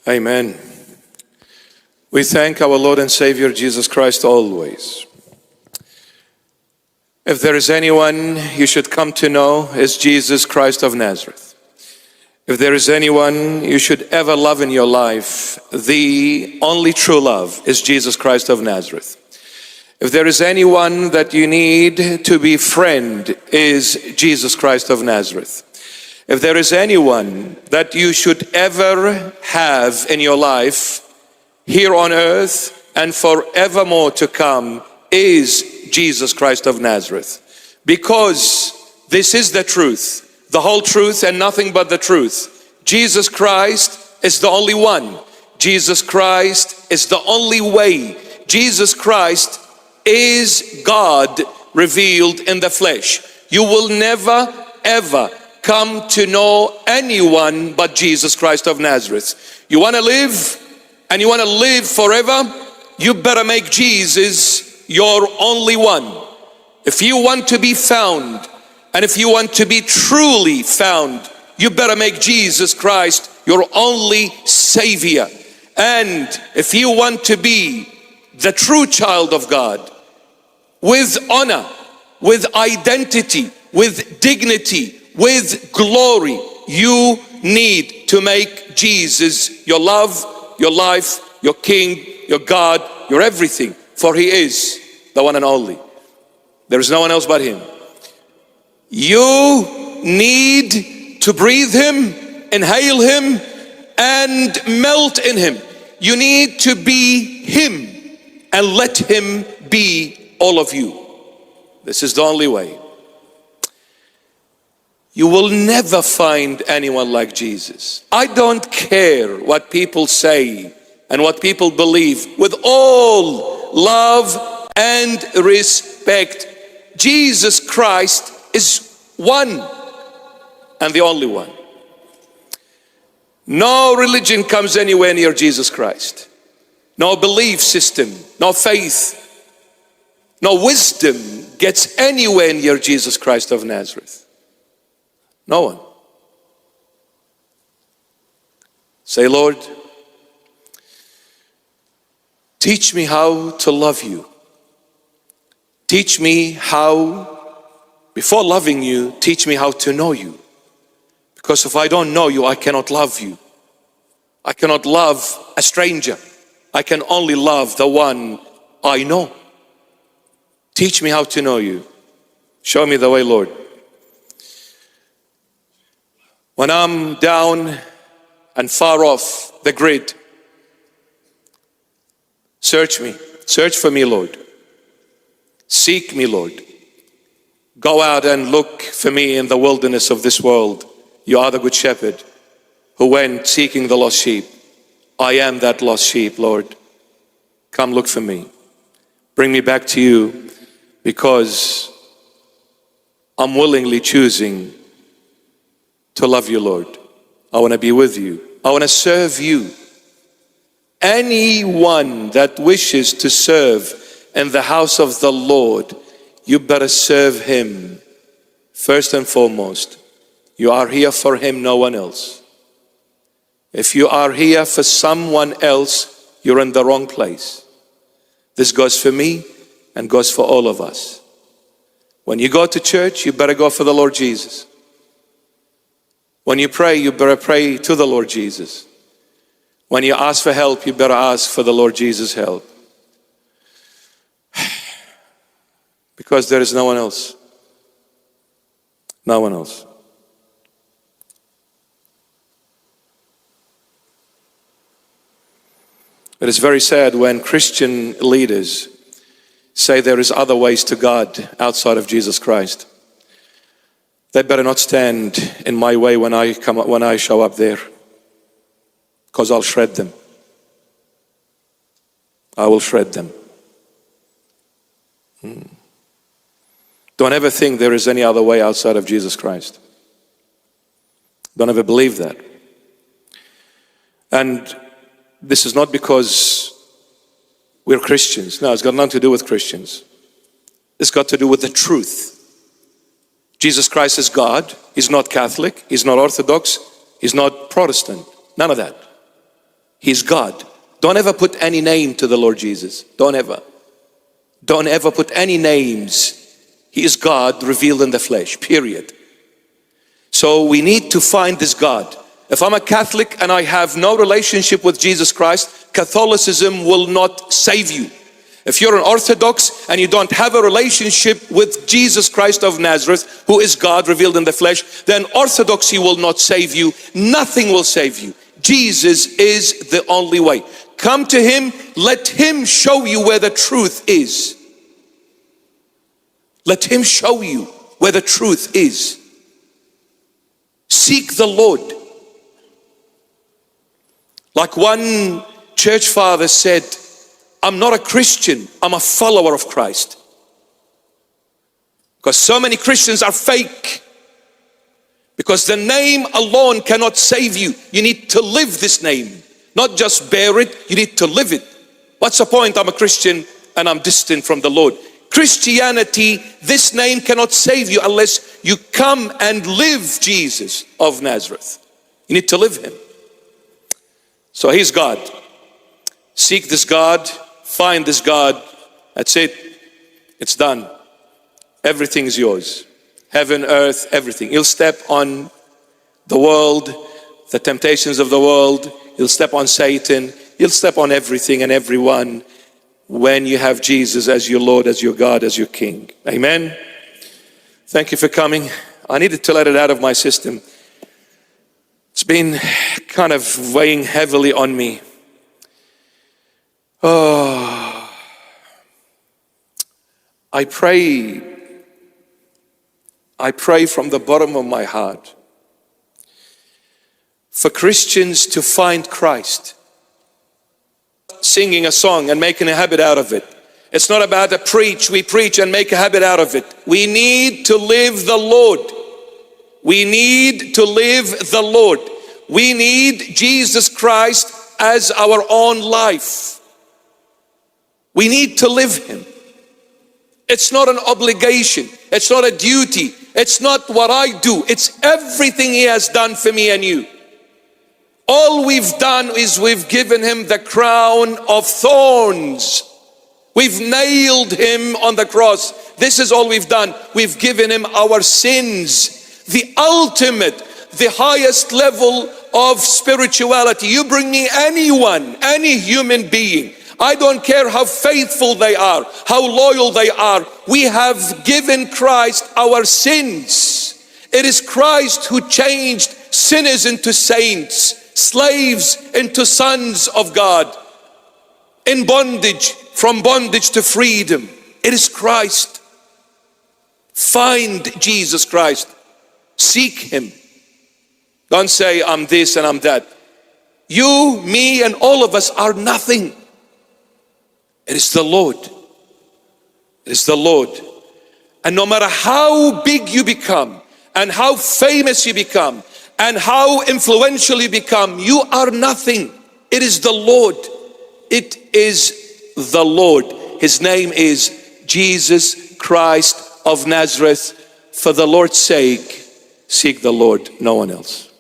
Amen. We thank our Lord and Savior Jesus Christ always. If there is anyone you should come to know, it's Jesus Christ of Nazareth. If there is anyone you should ever love in your life, the only true love is Jesus Christ of Nazareth. If there is anyone that you need to be friend, is Jesus Christ of Nazareth. If there is anyone that you should ever have in your life here on earth and forevermore to come, is Jesus Christ of Nazareth. Because this is the truth, the whole truth and nothing but the truth. Jesus Christ is the only one. Jesus Christ is the only way. Jesus Christ is God revealed in the flesh. You will never ever come to know anyone but Jesus Christ of Nazareth. You want to live and you want to live forever, you better make Jesus your only one. If you want to be found and if you want to be truly found, you better make Jesus Christ your only Savior. And if you want to be the true child of God, with honor, with identity, with dignity, with glory, you need to make Jesus your love, your life, your King, your God, your everything. For He is the one and only. There is no one else but Him. You need to breathe Him, inhale Him, and melt in Him. You need to be Him and let Him be all of you. This is the only way. You will never find anyone like Jesus. I don't care what people say and what people believe. With all love and respect, Jesus Christ is one and the only one. No religion comes anywhere near Jesus Christ. No belief system, no faith, no wisdom gets anywhere near Jesus Christ of Nazareth. No one. Say, Lord, teach me how to love you. Teach me how, before loving you, teach me how to know you. Because if I don't know you, I cannot love you. I cannot love a stranger. I can only love the one I know. Teach me how to know you. Show me the way, Lord. When I'm down and far off the grid, search me. Search for me, Lord. Seek me, Lord. Go out and look for me in the wilderness of this world. You are the good shepherd who went seeking the lost sheep. I am that lost sheep, Lord. Come look for me. Bring me back to you, because I'm willingly choosing to love you, Lord. I want to be with you. I want to serve you. Anyone that wishes to serve in the house of the Lord, you better serve Him first and foremost. You are here for Him, no one else. If you are here for someone else, you're in the wrong place. This goes for me and goes for all of us. When you go to church, you better go for the Lord Jesus. When you pray, you better pray to the Lord Jesus. When you ask for help, you better ask for the Lord Jesus' help. Because there is no one else. No one else. It is very sad when Christian leaders say there is other ways to God outside of Jesus Christ. They better not stand in my way when I show up there, because I'll shred them. I will shred them. Don't ever think there is any other way outside of Jesus Christ. Don't ever believe that. And this is not because we're Christians. No, it's got nothing to do with Christians. It's got to do with the truth. Jesus Christ is God. He's not Catholic. He's not Orthodox. He's not Protestant. None of that. He's God. Don't ever put any name to the Lord Jesus. Don't ever. Don't ever put any names. He is God revealed in the flesh, period. So we need to find this God. If I'm a Catholic and I have no relationship with Jesus Christ, Catholicism will not save you. If you're an Orthodox and you don't have a relationship with Jesus Christ of Nazareth, who is God revealed in the flesh, then Orthodoxy will not save you. Nothing will save you. Jesus is the only way. Come to Him, let Him show you where the truth is. Let Him show you where the truth is. Seek the Lord. Like one church father said, I'm not a Christian, I'm a follower of Christ. Because so many Christians are fake. Because the name alone cannot save you. You need to live this name. Not just bear it, you need to live it. What's the point? I'm a Christian and I'm distant from the Lord. Christianity, this name cannot save you unless you come and live Jesus of Nazareth. You need to live Him. So He's God. Seek this God, find this God. That's it. It's done. Everything is yours. Heaven, earth, everything. You'll step on the world, the temptations of the world. You'll step on Satan. You'll step on everything and everyone when you have Jesus as your Lord, as your God, as your King. Amen. Thank you for coming. I needed to let it out of my system. It's been kind of weighing heavily on me. Oh, I pray from the bottom of my heart for Christians to find Christ. Singing a song and making a habit out of it. It's not about we preach and make a habit out of it. We need to live the Lord. We need to live the Lord. We need Jesus Christ as our own life. We need to live Him. It's not an obligation. It's not a duty. It's not what I do. It's everything He has done for me and you. All we've done is we've given Him the crown of thorns. We've nailed Him on the cross. This is all we've done. We've given Him our sins. The ultimate, the highest level of spirituality. You bring me anyone, any human being. I don't care how faithful they are, how loyal they are. We have given Christ our sins. It is Christ who changed sinners into saints, slaves into sons of God, in bondage, from bondage to freedom. It is Christ. Find Jesus Christ. Seek Him. Don't say, I'm this and I'm that. You, me, and all of us are nothing. It is the Lord. It is the Lord. And no matter how big you become, and how famous you become, and how influential you become, you are nothing. It is the Lord. It is the Lord. His name is Jesus Christ of Nazareth. For the Lord's sake, seek the Lord, no one else.